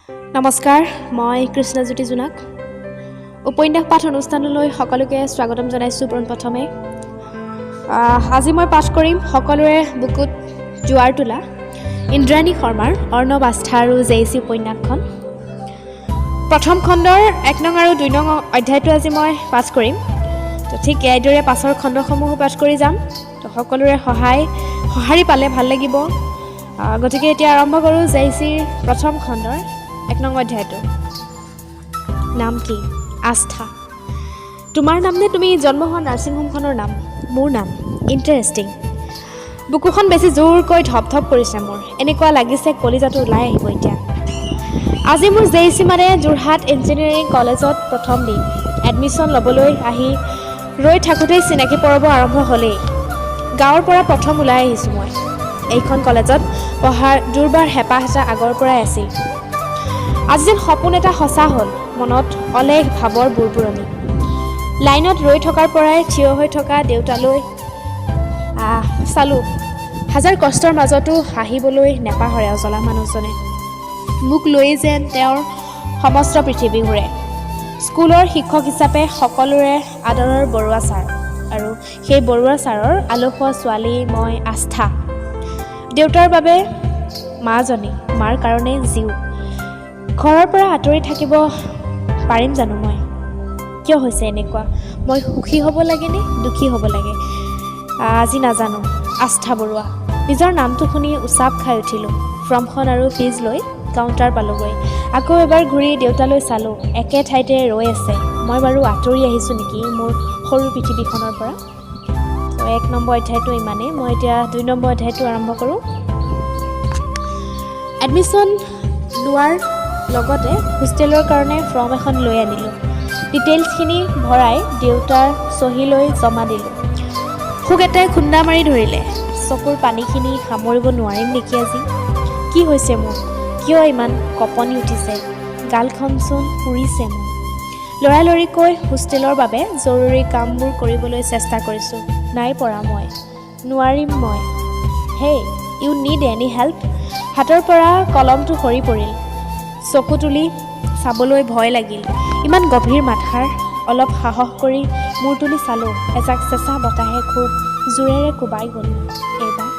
নমস্কাৰ, মই কৃষ্ণজ্যোতি জোনাক। উপন্যাস পাঠ অনুষ্ঠানলৈ সকলোকে স্বাগতম জনাইছোঁ। পোনপ্ৰথমে আজি মই পাঠ কৰিম সকলোৰে বুকুত জোৱাৰ তোলা ইন্দ্ৰাণী শৰ্মাৰ অৰ্ণৱ আস্থা আৰু জেইচি উপন্যাসখন। প্ৰথম খণ্ডৰ 1 নং আৰু 2 নং অধ্যায়টো আজি মই পাঠ কৰিম। তো ঠিক এইদৰে পাছৰ খণ্ডসমূহো পাঠ কৰি যাম। তো সকলোৰে সঁহাৰি পালে ভাল লাগিব। গতিকে এতিয়া আৰম্ভ কৰোঁ জেইচিৰ প্ৰথম খণ্ডৰ 1 নং অধ্যায়টো। নাম কি? আস্থা। তোমাৰ নাম নে তুমি জন্ম হোৱা নাৰ্ছিংহোমখনৰ নাম? মোৰ নাম। ইণ্টাৰেষ্টিং। বুকুখন বেছি জোৰকৈ ধপ কৰিছে মোৰ। এনেকুৱা লাগিছে কলিজাটো ওলাই আহিব এতিয়া। আজি মোৰ জেইচি মানে যোৰহাট ইঞ্জিনিয়াৰিং কলেজত প্ৰথম দিন। এডমিশ্যন ল'বলৈ আহি ৰৈ থাকোঁতেই চিনাকি পৰ্ব আৰম্ভ হ'লেই। গাঁৱৰ পৰা প্ৰথম ওলাই আহিছোঁ মই। এইখন কলেজত পঢ়াৰ দুৰ্বাৰ হেঁপাহ এটা আগৰ পৰাই আছিল। আজি যেন সপোন এটা সঁচা হ'ল। মনত অলেখ ভাৱৰ বুৰবুৰণি। লাইনত ৰৈ থকাৰ পৰাই থিয় হৈ থকা দেউতালৈ চালোঁ। হাজাৰ কষ্টৰ মাজতো হাঁহিবলৈ নেপাহৰে অজলা মানুহজনে। মোক লৈ যেন তেওঁৰ সমস্ত পৃথিৱী ঘূৰে। স্কুলৰ শিক্ষক হিচাপে সকলোৰে আদৰৰ বৰুৱা ছাৰ, আৰু সেই বৰুৱা ছাৰৰ আলসুৱা ছোৱালী মই আস্থা। দেউতাৰ বাবে মাজনী, মাৰ কাৰণে জীও। ঘৰৰ পৰা আঁতৰি থাকিব পাৰিম জানো মই? কিয় হৈছে এনেকুৱা? মই সুখী হ'ব লাগে নে দুখী হ'ব লাগে আজি নাজানো। আস্থা বৰুৱা। নিজৰ নামটো শুনি উচাপ খাই উঠিলোঁ। ফৰ্মখন আৰু ফিজ লৈ কাউণ্টাৰ পালোঁগৈ। আকৌ এবাৰ ঘূৰি দেউতালৈ চালোঁ। একে ঠাইতে ৰৈ আছে। মই বাৰু আঁতৰি আহিছোঁ নেকি মোৰ সৰু পৃথিৱীখনৰ পৰা? তো 1 নম্বৰ অধ্যায়টো ইমানেই। মই এতিয়া 2 নম্বৰ অধ্যায়টো আৰম্ভ কৰোঁ। এডমিশ্যন লোৱাৰ লগতে হোষ্টেলৰ কাৰণে ফৰ্ম এখন লৈ আনিলোঁ। ডিটেইলছখিনি ভৰাই দেউতাৰ চহী লৈ জমা দিলোঁ। সুখ এটাই খুন্দা মাৰি ধৰিলে। চকুৰ পানীখিনি সামৰিব নোৱাৰিম নেকি আজি? কি হৈছে মোৰ? কিয় ইমান কঁপনি উঠিছে? গালখনচোন পুৰিছে মোৰ। লৰালৰিকৈ হোষ্টেলৰ বাবে জৰুৰী কামবোৰ কৰিবলৈ চেষ্টা কৰিছোঁ। নাই পৰা মই। নোৱাৰিম মই। হেই, ইউ নিড এনি হেল্প? হাতৰ পৰা কলমটো সৰি পৰিল। চকু তুলি চাবলৈ ভয় লাগিল। ইমান গভীৰ মাথাৰ। অলপ সাহস কৰি মূৰ তুলি চালোঁ। এজাক চেঁচা বতাহে খুব জোৰেৰে কোবাই গ'ল এইবাৰ,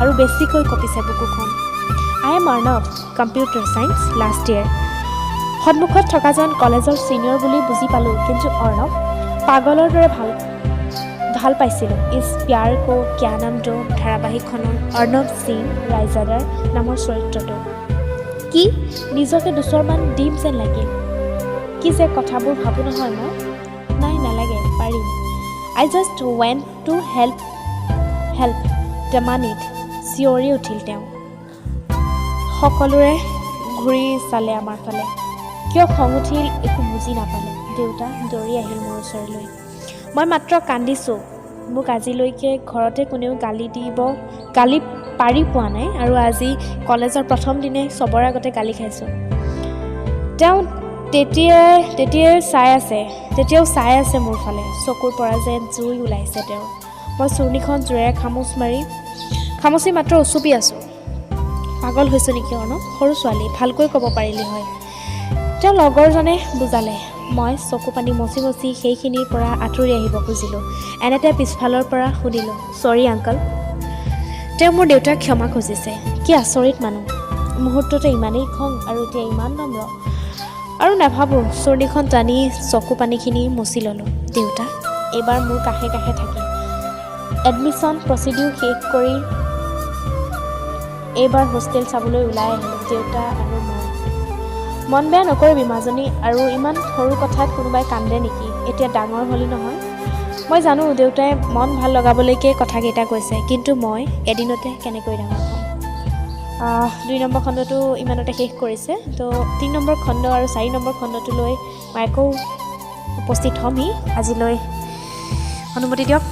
আৰু বেছিকৈ কঁপিছে বুকুখন। I am Arnab, computer science, last year. সন্মুখত থকাজন কলেজৰ ছিনিয়ৰ বুলি বুজি পালোঁ, কিন্তু অৰ্ণৱ পাগলৰ দৰে ভাল পাইছিলোঁ। ইছ প্যাৰ কো ক্যা নাম দো ধাৰাবাহিকখনৰ অৰ্ণৱ সিং ৰায়জাদাৰ নামৰ চৰিত্ৰটো। কি নিজকে দুচৰমান দিম যেন লাগিল। কি যে কথাবোৰ ভাবোঁ নহয় মই। নাই, নালাগে, পাৰিম। I just want to help the মানিত, চিঞৰি উঠিল তেওঁ। সকলোৰে ঘূৰি চালে আমাৰ ফালে। কিয় খং উঠিল একো বুজি নাপালে। দেউতা দৌৰি আহিল মোৰ ওচৰলৈ। মই মাত্ৰ কান্দিছোঁ। মোক আজিলৈকে ঘৰতে কোনেও গালি পাৰি পোৱা নাই, আৰু আজি কলেজৰ প্ৰথম দিনে চবৰে আগতে গালি খাইছোঁ। তেওঁ তেতিয়াও চাই আছে মোৰ ফালে। চকুৰ পৰা যেন জুই ওলাইছে তেওঁৰ। মই চুৰ্ণিখন জোৰেৰে খামুচি মাত্ৰ উচুপি আছোঁ। পাগল হৈছোঁ নেকি অৰ্ণৱ? সৰু ছোৱালী, ভালকৈ ক'ব পাৰিলি হয়। তেওঁ লগৰজনে বুজালে। মই চকু পানী মচি সেইখিনিৰ পৰা আঁতৰি আহিব খুজিলোঁ। এনেতে পিছফালৰ পৰা সুধিলোঁ, চৰি আংকল। তেওঁ মোৰ দেউতাক ক্ষমা খুজিছে। কি আচৰিত মানুহ। মুহূৰ্ততে ইমানেই খং আৰু এতিয়া ইমান নম্ৰ। আৰু নাভাবোঁ। চুৰ্ণিখন টানি চকু পানীখিনি মচি ল'লোঁ। দেউতা এইবাৰ মোৰ কাষে কাষে থাকিল। এডমিশ্যন প্ৰচিডিউৰ শেষ কৰি এইবাৰ হোষ্টেল চাবলৈ ওলাই আহিলোঁ, দেউতা আৰু মই। মন বেয়া নকৰিবি মাজনী, আৰু ইমান সৰু কথাত কোনোবাই কান্দে নেকি? এতিয়া ডাঙৰ হ'লি নহয়। মই জানো দেউতাই মন ভাল লগাবলৈকে কথাকেইটা কৈছে, কিন্তু মই এদিনতে কেনেকৈ ডাঙৰ হ'ম? 2 নম্বৰ খণ্ডটো ইমানতে শেষ কৰিছে। তো 3 নম্বৰ খণ্ড আৰু 4 নম্বৰ খণ্ডটোলৈ মই আকৌ উপস্থিত হ'মহি। আজিলৈ অনুমতি দিয়ক।